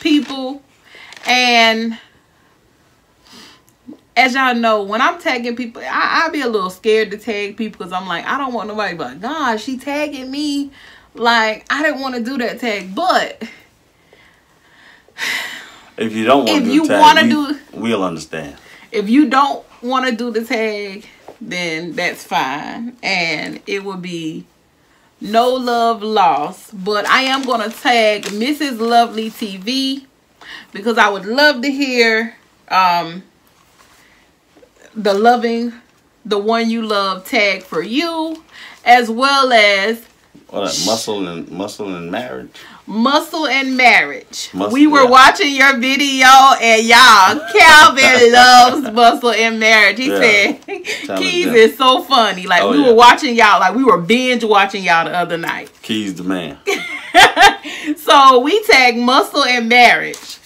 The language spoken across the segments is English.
people. And as y'all know, when I'm tagging people, I be a little scared to tag people because I'm like, I don't want nobody but, God, she tagging me. Like, I didn't want to do that tag. But if you don't want to do the tag, we'll understand. If you don't want to do the tag, then that's fine. And it will be no love lost. But I am going to tag Mrs. Lovely TV because I would love to hear the loving, the one you love tag for you, as well as muscle and marriage. Muscle and marriage. We were watching your video, and y'all, Calvin loves muscle and marriage. He said, Keys is so funny. Like, we were watching y'all, like we were binge watching y'all the other night. Keys the man. So we tag muscle and marriage.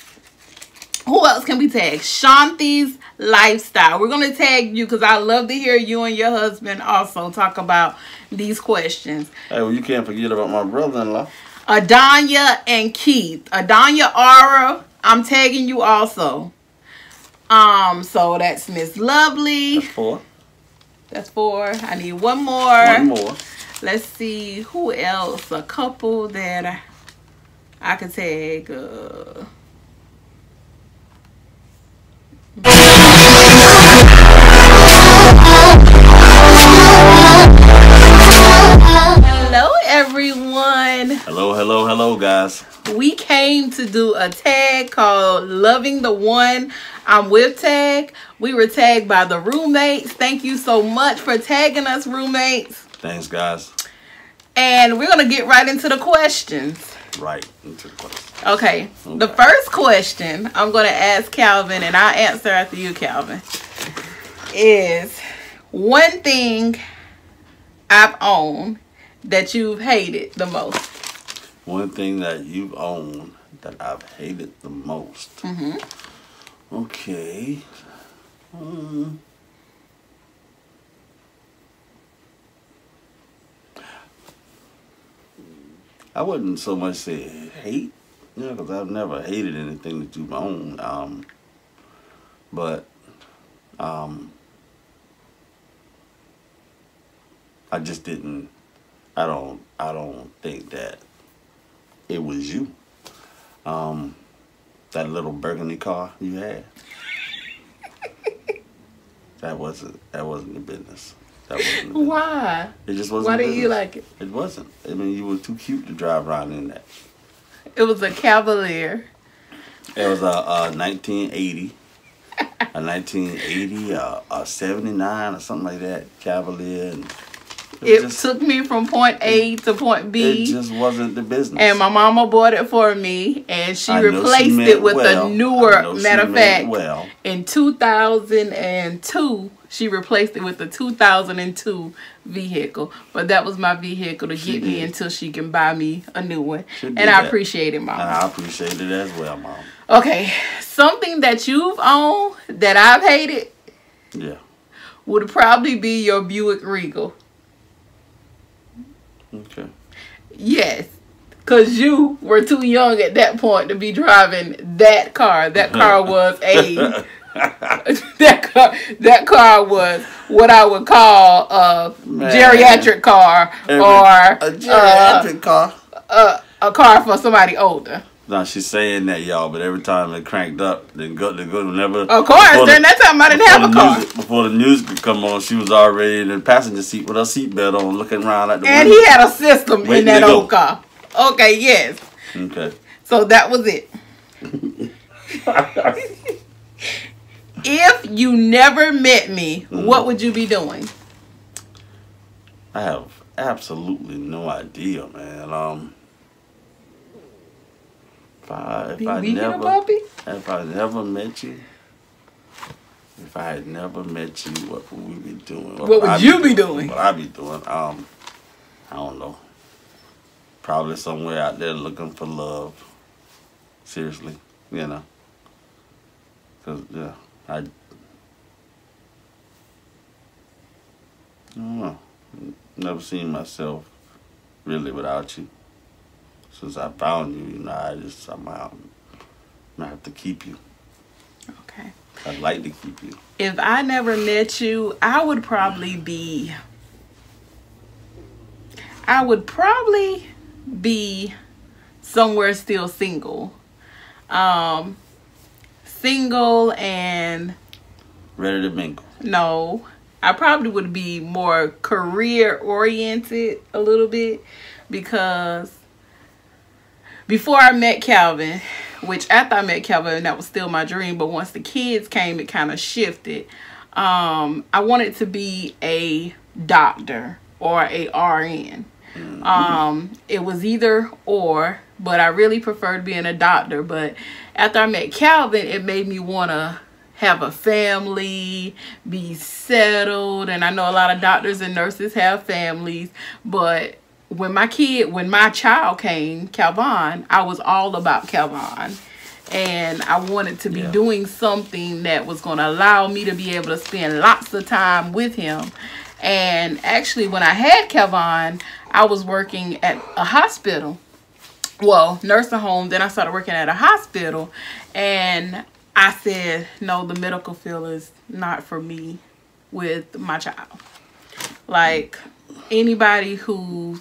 Who else can we tag? Shanti's Lifestyle. We're going to tag you because I love to hear you and your husband also talk about these questions. Hey, well, you can't forget about my brother-in-law. Adanya and Keith. Adanya Aura, I'm tagging you also. So that's Miss Lovely. That's 4. That's 4. I need one more. One more. Let's see who else. A couple that I could tag. Hello everyone. Hello guys. We came to do a tag called Loving the One I'm With tag. We were tagged by the Roommates. Thank you so much for tagging us, Roommates. Thanks guys. And we're going to get right into the questions. Right into the questions. Okay. The first question I'm going to ask Calvin, and I'll answer after you, Calvin, is one thing I've owned that you've hated the most. One thing that you've owned that I've hated the most. Mm-hmm. Okay. I wouldn't so much say hate, because I've never hated anything that you've owned. But I just didn't. I don't think that it was you. That little burgundy car you had. that wasn't the business. Why? It just wasn't. Why didn't you like it? It wasn't. I mean, you were too cute to drive around in that. It was a Cavalier. It was a 1980. A 1980, a 79 or something like that, Cavalier. And it took me from point A to point B. It just wasn't the business. And my mama bought it for me, and she replaced it with a newer, matter of fact, in 2002, she replaced it with a 2002 vehicle. But that was my vehicle to get me until she can buy me a new one. And I appreciate it, Mom. And I appreciate it as well, Mom. Okay, something that you've owned that I've hated would probably be your Buick Regal. Okay. Yes, because you were too young at that point to be driving that car. That car was a... that car was what I would call a geriatric car, or a geriatric car. A car for somebody older. No, she's saying that, y'all, but every time it cranked up, they go never. Of course, during that time I didn't have a car. Before the music could come on, she was already in the passenger seat with her seatbelt on, looking around at the window. And he had a system in that old car. Okay, yes. Okay. So that was it. If you never met me, what would you be doing? I have absolutely no idea, man. If I never met you, if I had never met you, what would we be doing? What would you be doing? What I'd be doing? I don't know. Probably somewhere out there looking for love. Seriously, you know. Cause I don't know. Never seen myself really without you. Since I found you, I just somehow I have to keep you. Okay. I'd like to keep you. If I never met you, I would probably be somewhere still single. Single and ready to mingle. No. I probably would be more career oriented a little bit, because before I met Calvin, which after I met Calvin, that was still my dream, but once the kids came, it kind of shifted. I wanted to be a doctor or a RN. It was either or, but I really preferred being a doctor. But after I met Calvin, it made me want to have a family, be settled. And I know a lot of doctors and nurses have families, but when my child came, Calvin, I was all about Calvin. And I wanted to be doing something that was going to allow me to be able to spend lots of time with him. And actually, when I had Calvin, I was working at a hospital. Well, nursing home. Then I started working at a hospital. And I said, no, the medical field is not for me with my child. Like, anybody who's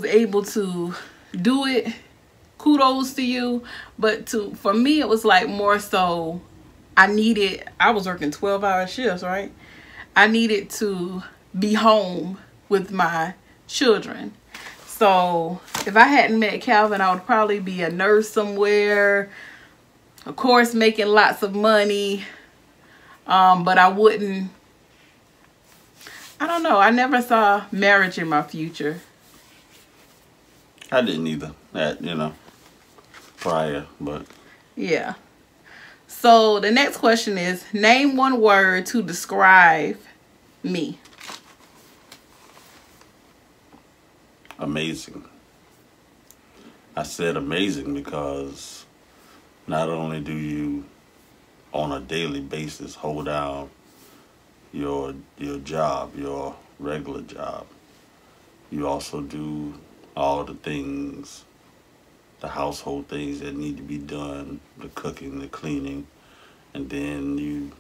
able to do it, kudos to you. But for me, it was like more so, I was working 12-hour shifts, right? I needed to be home with my children. So if I hadn't met Calvin, I would probably be a nurse somewhere, of course, making lots of money. But I don't know. I never saw marriage in my future. I didn't either. Prior, but. Yeah. So the next question is, name one word to describe me. Amazing. I said amazing because not only do you on a daily basis hold down your job, your regular job, you also do all the things, the household things that need to be done, the cooking, the cleaning, and then you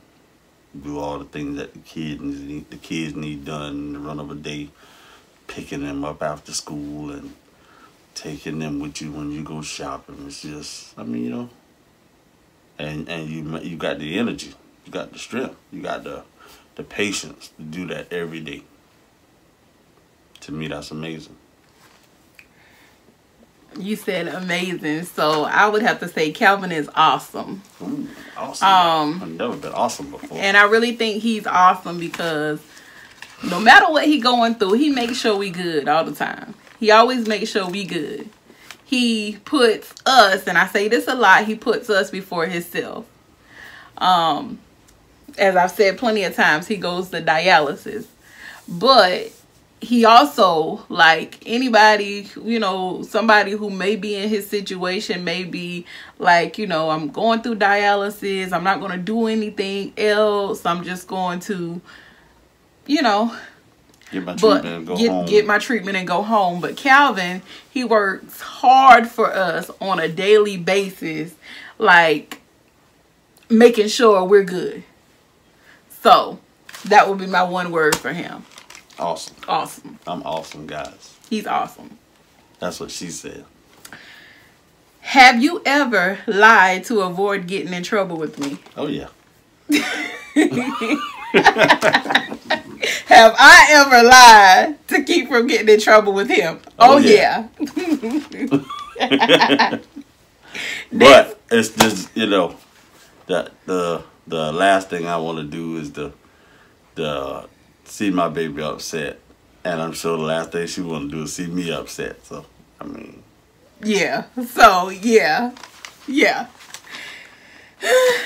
do all the things that the kids need done in the run of a day, picking them up after school and taking them with you when you go shopping. It's just, and you got the energy, you got the strength, you got the patience to do that every day. To me, that's amazing. You said amazing, so I would have to say Calvin is awesome. Ooh, awesome. I've never been awesome before. And I really think he's awesome because no matter what he going through, he makes sure we good all the time. He always makes sure we good. He puts us, and I say this a lot, he puts us before himself. As I've said plenty of times, he goes to dialysis. But he also, like anybody, somebody who may be in his situation, may be like, I'm going through dialysis. I'm not going to do anything else. I'm just going to, get my treatment and go home. But Calvin, he works hard for us on a daily basis, like making sure we're good. So that would be my one word for him. Awesome. Awesome. I'm awesome, guys. He's awesome. That's what she said. Have you ever lied to avoid getting in trouble with me? Oh, yeah. Have I ever lied to keep from getting in trouble with him? Oh yeah. But it's just, that the last thing I want to do is the see my baby upset, and I'm sure the last thing she want to do is see me upset. So yeah. So yeah.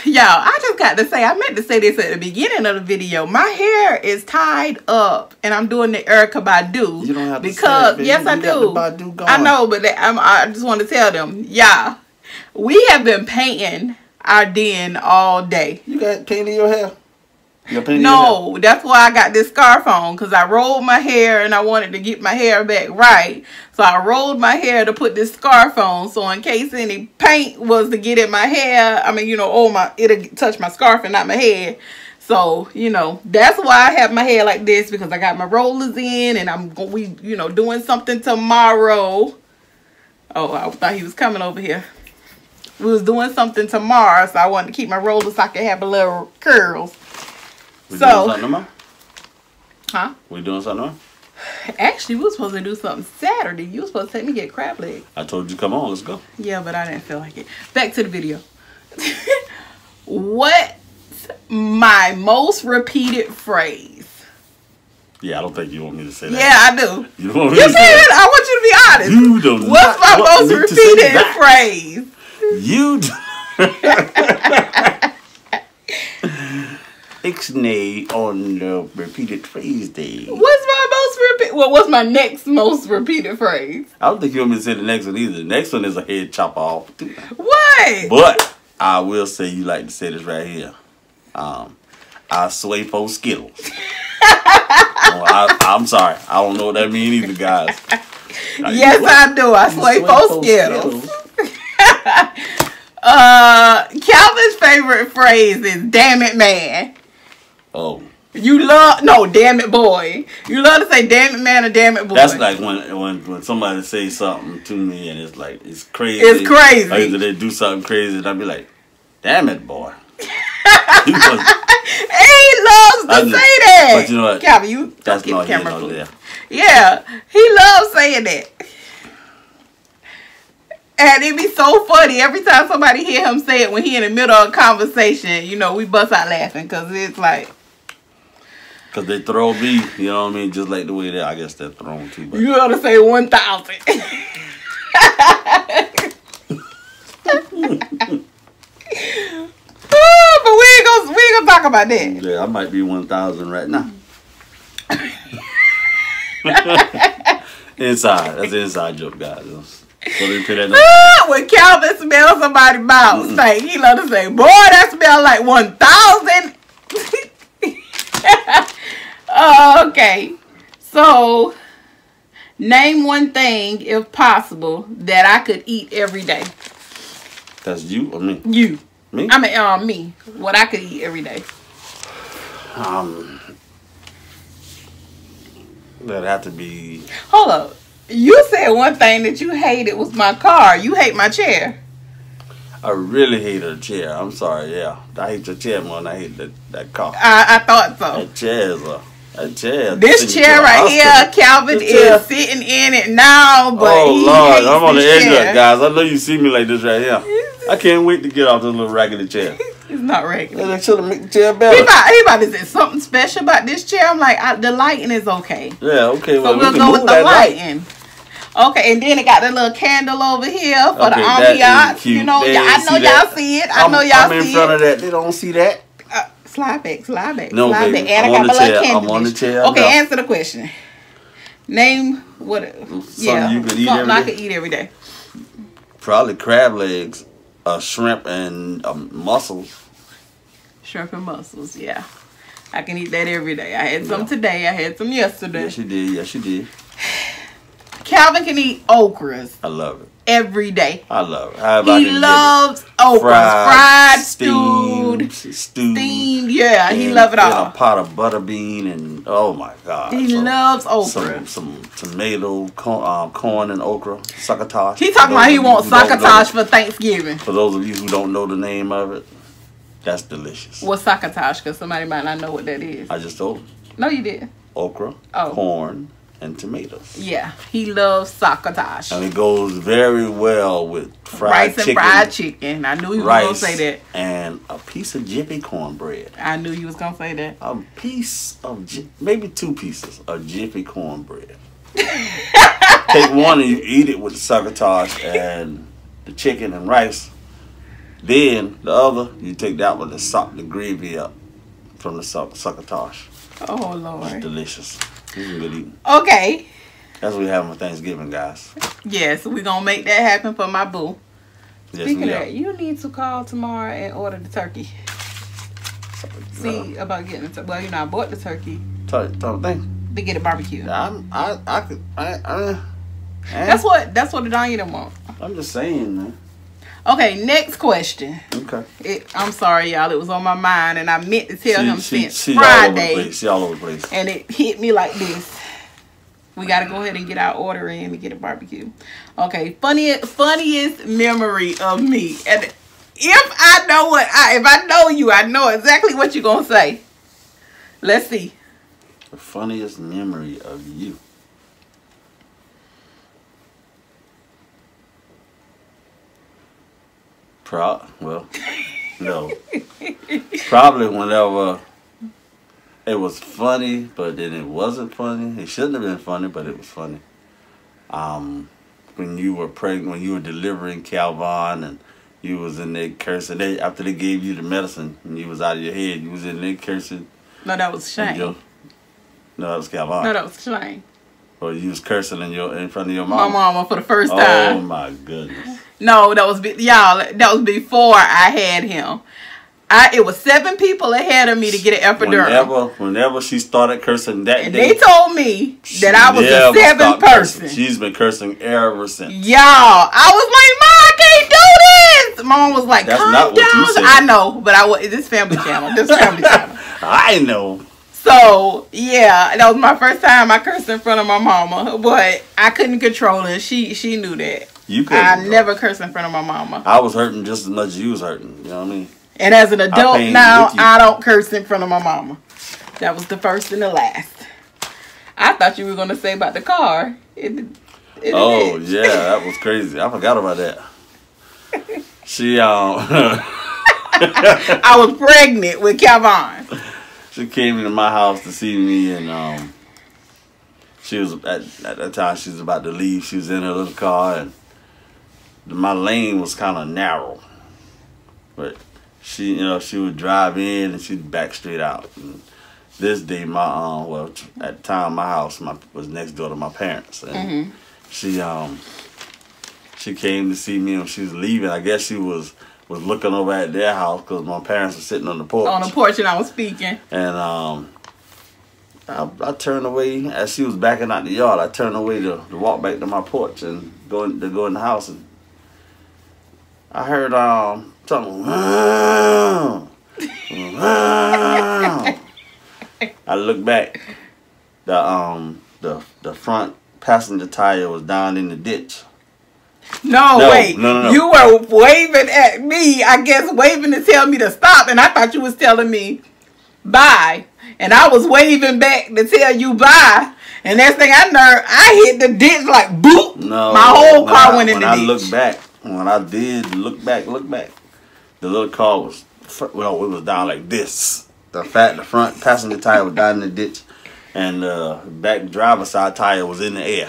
Y'all, I just got to say, I meant to say this at the beginning of the video. My hair is tied up, and I'm doing the Erykah Badu. You don't have to because say it, yes, I do. I know, but I just want to tell them, yeah, we have been painting our den all day. You got paint in your hair? No, that's why I got this scarf on, because I rolled my hair and I wanted to get my hair back right. So I rolled my hair to put this scarf on, so in case any paint was to get in my hair, I mean, you know, it'll touch my scarf and not my head. So, you know, that's why I have my hair like this, because I got my rollers in and you know, doing something tomorrow. Oh, I thought he was coming over here. We was doing something tomorrow, so I wanted to keep my rollers so I could have a little curls. We doing something tomorrow? Huh? We doing something tomorrow? Actually, we were supposed to do something Saturday. You were supposed to take me get crab legs. I told you, come on, let's go. Yeah, but I didn't feel like it. Back to the video. What's my most repeated phrase? Yeah, I don't think you want me to say that. Yeah, I do. You want me to say that? I want you to be honest. You don't. What's my most repeated phrase? You. Ixnay on the repeated phrase day. What's my most repeated? Well, what's my next most repeated phrase? I don't think you want me to say the next one either. The next one is a head chop off. What? But I will say you like to say this right here. I sway for Skittles. I'm sorry. I don't know what that means either, guys. Yes, I do. I sway for Skittles. Calvin's favorite phrase is "damn it, man." Oh. Damn it, boy. You love to say "damn it, man" or "damn it, boy." That's like when somebody says something to me and it's like it's crazy. It's crazy. Or either they do something crazy and I'll be like, "Damn it, boy." He loves to say that. But you know what? Calvin, that's keep not the camera there. Yeah, he loves saying that. And it'd be so funny every time somebody hear him say it when he in the middle of a conversation. You know, we bust out laughing because it's like. Because they throw me, you know what I mean? Just like the way I guess they're thrown too. But. You ought to say 1,000. But we ain't gonna talk about that. Yeah, I might be 1,000 right now. Inside. That's an inside joke, guys. When Calvin smells somebody's mouth, he love to say, "Boy, that smells like 1,000." Okay. So, name one thing, if possible, that I could eat every day. That's you or me? You. Me? I mean, me. What I could eat every day. That'd have to be... Hold up. You said one thing that you hated was my car. You hate my chair. I really hate her chair. I'm sorry, yeah. I hate your chair more than I hate that car. I thought so. That chair. This chair right here, Calvin is sitting in it now, but Lord, I'm on the edge of it, guys. I know you see me like this right here. I can't wait to get off this little raggedy chair. It's not regular. They should have made the chair better. He about to say something special about this chair. I'm like, the lighting is okay. Yeah, okay. So we'll go with the lighting. Okay, and then it got the little candle over here for the ambiance. You know, I know y'all see it. I'm in front of that. They don't see that. Slide back. No, slide baby. back. And I got my little candle. I'm on the chair. Okay, answer the question. Name what? Something you could eat every day. I could eat every day. Probably crab legs, shrimp, and mussels. Shrimp and mussels, yeah. I can eat that every day. I had some today. I had some yesterday. Yes, you did. Yes, you did. Calvin can eat okras. I love it. Every day. I love it. He loves okras. Fried, stewed, steamed. Yeah, he loves it all. A pot of butter bean and oh my God. He loves okra. Some tomato, corn and okra. Succotash. He talking about he wants succotash for Thanksgiving. For those of you who don't know the name of it, that's delicious. What's succotash? Because somebody might not know what that is. I just told him. No, you did. Okra, corn, and tomatoes. Yeah, he loves succotash. And it goes very well with rice and fried chicken. I knew you was going to say that. And a piece of Jiffy cornbread. I knew you was going to say that. A piece of, maybe 2 pieces of Jiffy cornbread. Take one and you eat it with the succotash and the chicken and rice. Then the other, you take that one and soak the gravy up from the succotash. Oh, Lord. It's delicious. It's good eating. Okay. That's what we have for Thanksgiving, guys. Yes, we're going to make that happen for my boo. Yes, Speaking of that, you need to call tomorrow and order the turkey. See about getting it. Well, I bought the turkey. Type thing. To get it barbecued. I could. That's what the Diana want. I'm just saying, man. Okay, next question. Okay. I'm sorry, y'all. It was on my mind, and I meant to tell him since Friday. She all over the place. And it hit me like this. We got to go ahead and get our order in and get a barbecue. Okay, funniest memory of me. And if I know you, I know exactly what you're going to say. Let's see. The funniest memory of you. Well, no. Probably whenever it was funny, but then it wasn't funny. It shouldn't have been funny, but it was funny. When you were pregnant, when you were delivering Calvin, and you was in there cursing. After they gave you the medicine and you was out of your head, you was in there cursing. No, that was Shay. No, that was Calvin. No, that was Shay. Or you was cursing in front of your mama. My mama for the first time. Oh my goodness. No, that was that was before I had him. It was 7 people ahead of me to get an epidural. Whenever she started cursing that and day, they told me that I was the 7th person. She's been cursing ever since. Y'all, I was like, "Mom, I can't do this." Mom was like, "Calm down." I know, but this family channel. This family channel. I know. So yeah, that was my first time I cursed in front of my mama, but I couldn't control it. She knew that. I never cursed in front of my mama. I was hurting just as much as you was hurting. You know what I mean? And as an adult now, I don't curse in front of my mama. That was the first and the last. I thought you were going to say about the car. Yeah, that was crazy. I forgot about that. I was pregnant with Calvin. She came into my house to see me, and she was at that time she was about to leave. She was in her little car, and my lane was kind of narrow, but she would drive in and she'd back straight out. And this day, at the time my house was next door to my parents, and she came to see me when she was leaving. I guess she was looking over at their house because my parents were sitting on the porch. On the porch, and I was speaking. And I turned away as she was backing out the yard. I turned away to walk back to my porch and go in the house, and I heard something. I looked back. The front passenger tire was down in the ditch. No, wait. No. You were waving at me, I guess waving to tell me to stop, and I thought you was telling me bye. And I was waving back to tell you bye. And next thing I hit the ditch like boop. No, my whole car went in the ditch. When I did look back, the little car was, it was down like this. The front passenger tire was down in the ditch, and the back driver's side tire was in the air.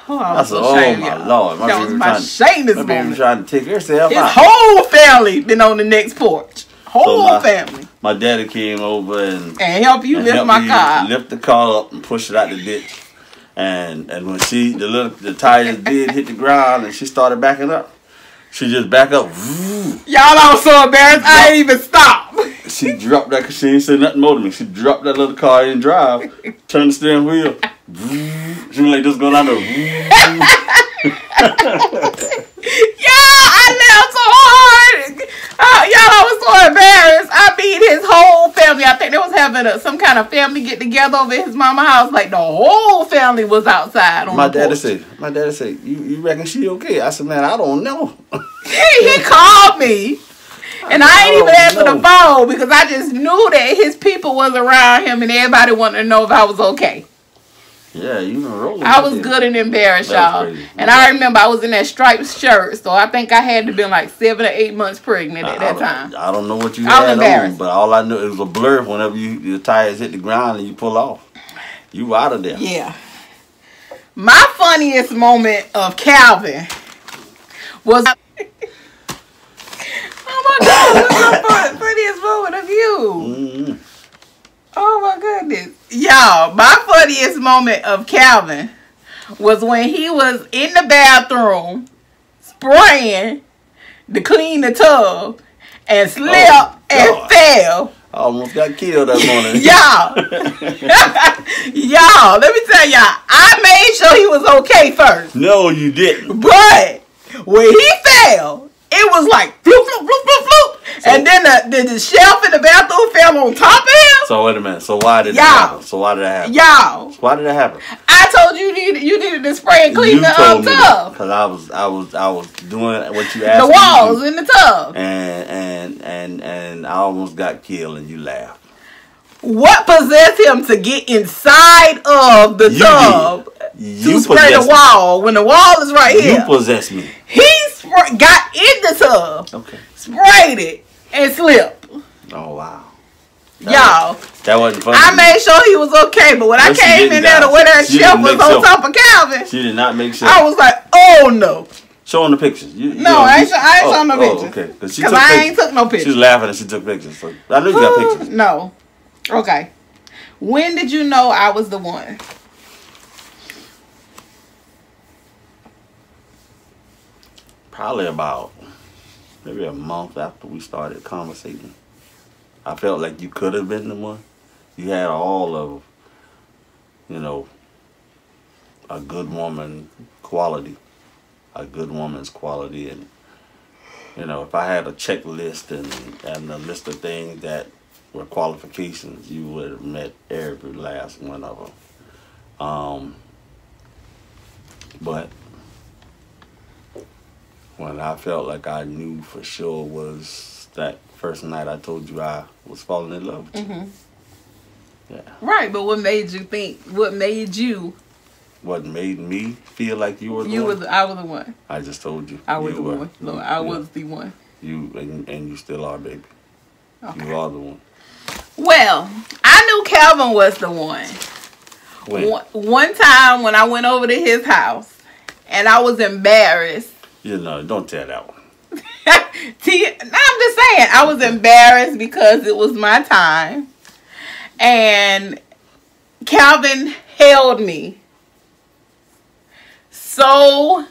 Oh, I said, oh my Lord. That was my shameless moment. My baby trying to take herself His out. whole family been on the next porch. Whole family. My daddy came over and helped you lift my car. Lift the car up and push it out the ditch. And when the tires did hit the ground and she started backing up, she just backed up. Y'all, I was so embarrassed. I didn't even stop. She dropped that because she ain't said nothing more to me. She dropped that little car in drive, turned the steering wheel. She was like just going out there. I laughed so hard. Y'all, I was so embarrassed. I beat his whole family. I think they was having some kind of family get together over at his mama's house. Like the whole family was outside on my daddy said, you reckon she okay? I said, man, I don't know. He called me. And I ain't even answer the phone because I just knew that his people was around him and everybody wanted to know if I was okay. Yeah, you were rolling. I was good and embarrassed, y'all. And I remember I was in that striped shirt, so I think I had to be like 7 or 8 months pregnant at that time. I don't know what you had on, but all I knew it was a blur whenever your tires hit the ground and you pull off. You out of there. Yeah. My funniest moment of Calvin was... Oh my God, what's my funniest moment of you? Oh my goodness. Y'all, my funniest moment of Calvin was when he was in the bathroom spraying to clean the tub and slipped and fell I almost got killed that morning. Y'all. Y'all, let me tell y'all. I made sure he was okay first. No, you didn't. But when he fell, it was like floop, floop, floop, floop, floop. So, and then the shelf in the bathroom fell on top of him. So wait a minute. So why did that happen? So why did that happen? Y'all. So why did that happen? I told you you needed to spray and clean the tub. Because I was doing what you asked the me walls to do. In the tub. And I almost got killed and you laughed. What possessed him to get inside of the tub to spray the wall when the wall is right here? You possessed me. He got in the tub, sprayed it, and slipped. Oh, wow. Y'all. That wasn't funny. I made sure he was okay, but when I came in there to where that shelf was on top of Calvin, she did not make sure. I was like, oh no. Showing the pictures. I ain't showing no pictures. Okay. Because I ain't took no pictures. She was laughing and she took pictures. So I knew you got pictures. No. Okay. When did you know I was the one? Probably about maybe a month after we started conversating. I felt like you could have been the one. You had all of, a good woman quality. A good woman's quality. And, if I had a checklist and a list of things that were qualifications, you would have met every last one of them. But when I felt like I knew for sure was that first night I told you I was falling in love with you. Mm-hmm. Yeah. Right, but what made you think? What made me feel like you were the one? I was the one. I just told you. I was the one. No, I was the one. You and you still are, baby. Okay. You are the one. Well, I knew Calvin was the one. When? One time when I went over to his house and I was embarrassed. Don't tell that one. I'm just saying, I was embarrassed because it was my time. And Calvin held me so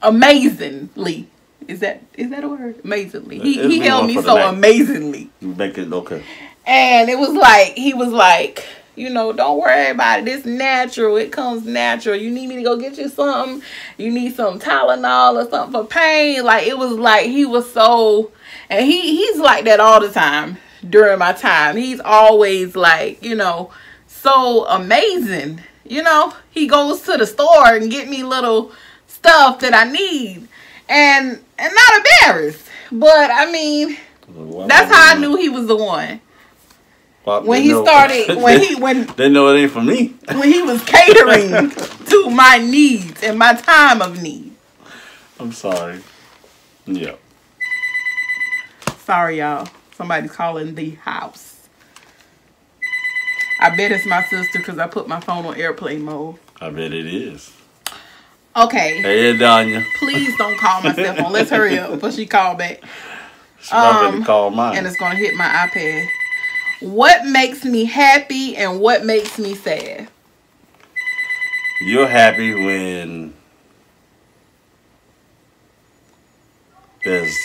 amazingly. Is that a word? Amazingly. He held me so amazingly. You make it okay. And it was like, he was like, don't worry about it. It's natural. It comes natural. You need me to go get you something? You need some Tylenol or something for pain? Like, it was like he was so, and he's like that all the time during my time. He's always like, so amazing. He goes to the store and get me little stuff that I need. And not embarrassed. But, I mean, that's how I knew he was the one. When he started, they know it ain't for me. When he was catering to my needs and my time of need. I'm sorry. Yeah. Sorry, y'all. Somebody's calling the house. I bet it's my sister because I put my phone on airplane mode. I bet it is. Okay. Hey, Danya. Please don't call my cell phone. Let's hurry up before she call back. She's about to call mine. And it's going to hit my iPad. What makes me happy and what makes me sad? You're happy when there's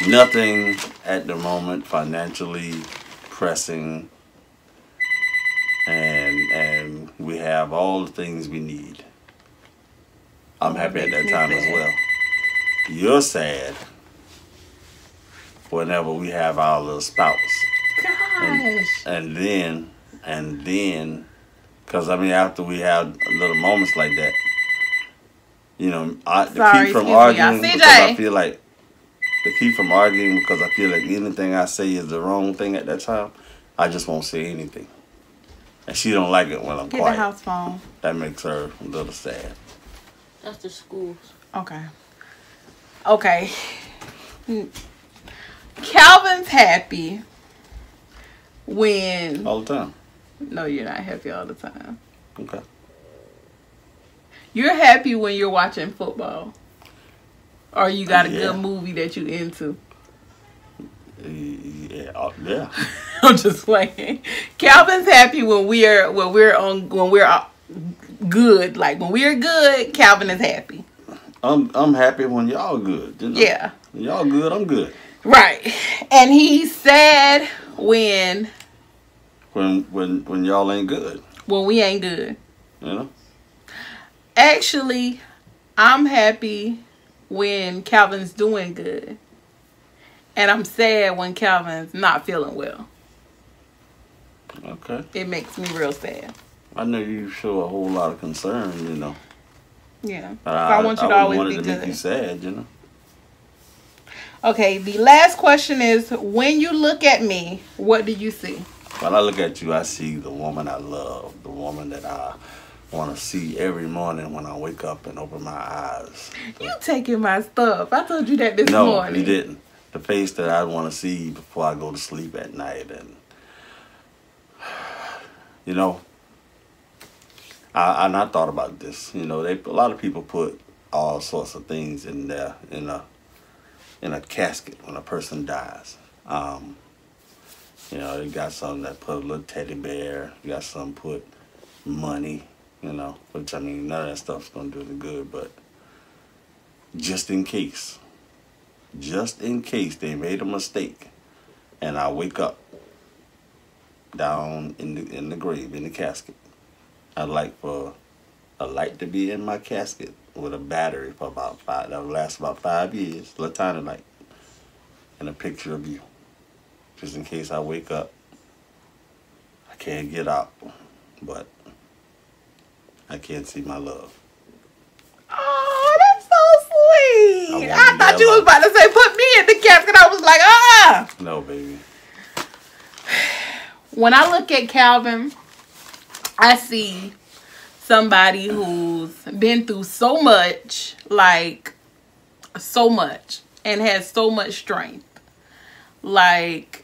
nothing at the moment financially pressing and we have all the things we need. I'm happy at that time as well. You're sad whenever we have our little spouse. Gosh. And then, because after we have little moments like that, to keep from arguing because I feel like anything I say is the wrong thing at that time, I just won't say anything. And she don't like it when I'm quiet. Get the house phone. That makes her a little sad. That's the schools. Okay. Calvin's happy when... All the time. No, you're not happy all the time. Okay. You're happy when you're watching football. Or you got a good movie that you into. Yeah. I'm just playing. Calvin's happy when we're good. Like when we're good, Calvin is happy. I'm happy when y'all good. Yeah. When y'all good, I'm good. Right. And he's sad when y'all ain't good. When we ain't good. You know? Actually, I'm happy when Calvin's doing good. And I'm sad when Calvin's not feeling well. Okay. It makes me real sad. I know you show a whole lot of concern, you know. Yeah. I want you to always be good. Make you sad, you know. Okay, the last question is, when you look at me, what do you see? When I look at you, I see the woman I love, the woman that I want to see every morning when I wake up and open my eyes. You taking my stuff. I told you that this morning. No, you didn't. The face that I want to see before I go to sleep at night. And, you know, I thought about this. You know, a lot of people put all sorts of things in there in a casket when a person dies. You know, they got some that put a little teddy bear. You got some put money, you know, which, I mean, none of that stuff's going to do any good, but just in case they made a mistake and I wake up down in the grave, in the casket, I'd like for a light to be in my casket with a battery for about 5, that'll last about 5 years, a little tiny light, and a picture of you. Just in case I wake up, I can't get out, but I can't see my love. Oh, that's so sweet. I thought you was about to say, put me in the casket. I was like, No, baby. When I look at Calvin, I see somebody who's been through so much, like, so much, and has so much strength. Like,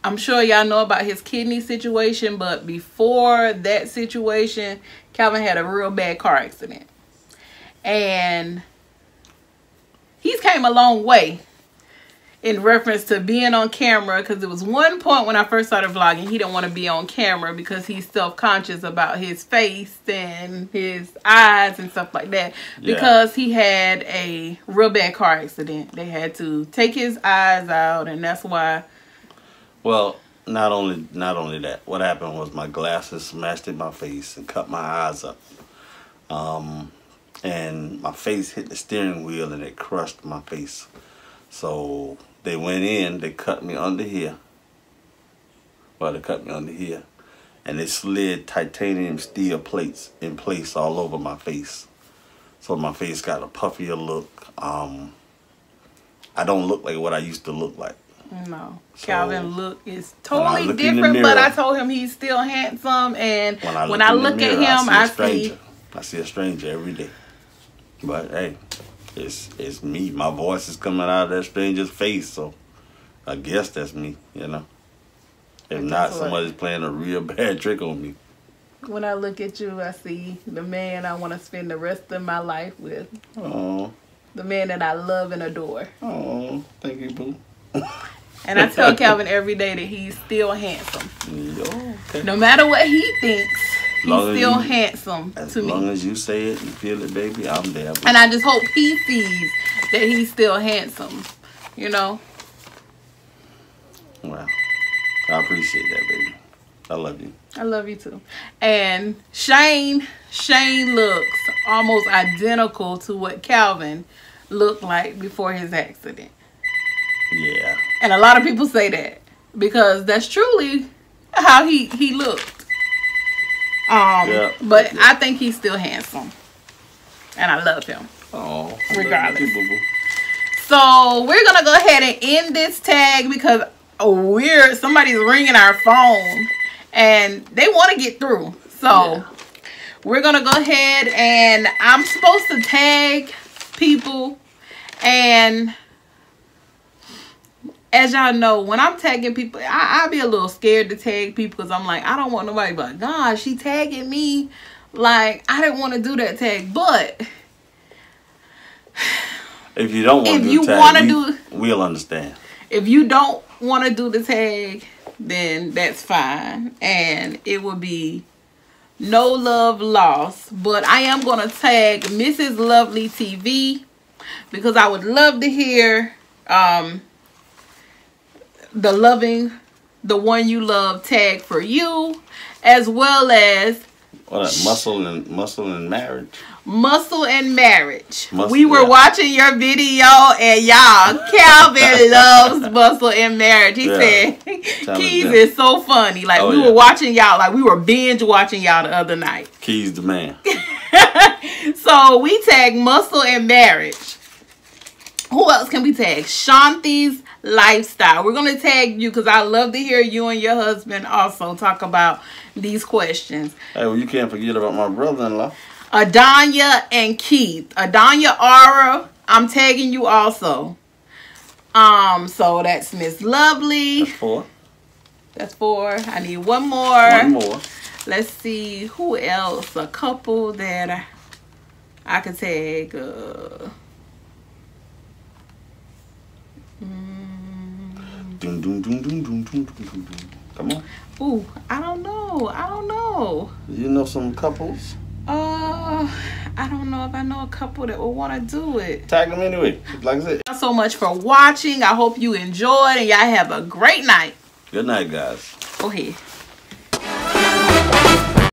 I'm sure y'all know about his kidney situation, but before that situation, Calvin had a real bad car accident. And he's came a long way in reference to being on camera, because there was one point when I first started vlogging, he didn't want to be on camera because he's self-conscious about his face and his eyes and stuff like that. Yeah. Because he had a real bad car accident. They had to take his eyes out, and that's why. Well, not only that. What happened was my glasses smashed in my face and cut my eyes up. And my face hit the steering wheel and it crushed my face. So they went in, they cut me under here. Well, they cut me under here. And they slid titanium steel plates in place all over my face. So my face got a puffier look. I don't look like what I used to look like. No, so, Calvin look is totally different, mirror, but I told him he's still handsome, and when I look at him, I see a stranger every day. But hey, it's me. My voice is coming out of that stranger's face, so I guess that's me, you know. If not, somebody's playing a real bad trick on me. When I look at you, I see the man I want to spend the rest of my life with. Oh. The man that I love and adore. Oh, thank you, boo. And I tell Calvin every day that he's still handsome. Okay. No matter what he thinks, he's still handsome to me. As long as you say it and feel it, baby, I'm there. And I just hope he sees that he's still handsome, you know? Wow. I appreciate that, baby. I love you. I love you too. And Shane looks almost identical to what Calvin looked like before his accident. Yeah. And a lot of people say that because that's truly how he looked. Yeah. But I think he's still handsome. And I love him. Oh. Regardless. So we're gonna go ahead and end this tag because somebody's ringing our phone and they want to get through. So we're gonna go ahead and I'm supposed to tag people, and as y'all know, when I'm tagging people, I be a little scared to tag people because I'm like, I don't want nobody but God, she tagging me. Like, I didn't want to do that tag. But if you don't want to do the tag, we'll understand. If you don't want to do the tag, then that's fine. And it will be no love lost. But I am going to tag Mrs. Lovely TV because I would love to hear the loving, the one you love tag for you, as well as muscle and marriage. Muscle and marriage. Muscle, we were watching your video, and y'all, Calvin loves muscle and marriage. He said Keys is so funny. Like we were watching y'all, like we were binge watching y'all the other night. Keys the man. So we tag muscle and marriage. Who else can we tag? Shanti's lifestyle. We're gonna tag you because I love to hear you and your husband also talk about these questions. Hey, well, you can't forget about my brother-in-law. Adanya and Keith. Adanya Aura, I'm tagging you also. So that's Miss Lovely. That's 4. That's 4. I need one more. One more. Let's see who else. A couple that I could tag. Come on. Ooh, I don't know. You know some couples? I don't know if I know a couple that will want to do it. Tag them anyway. Like I said. Thank you so much for watching. I hope you enjoyed and y'all have a great night. Good night, guys. Go ahead.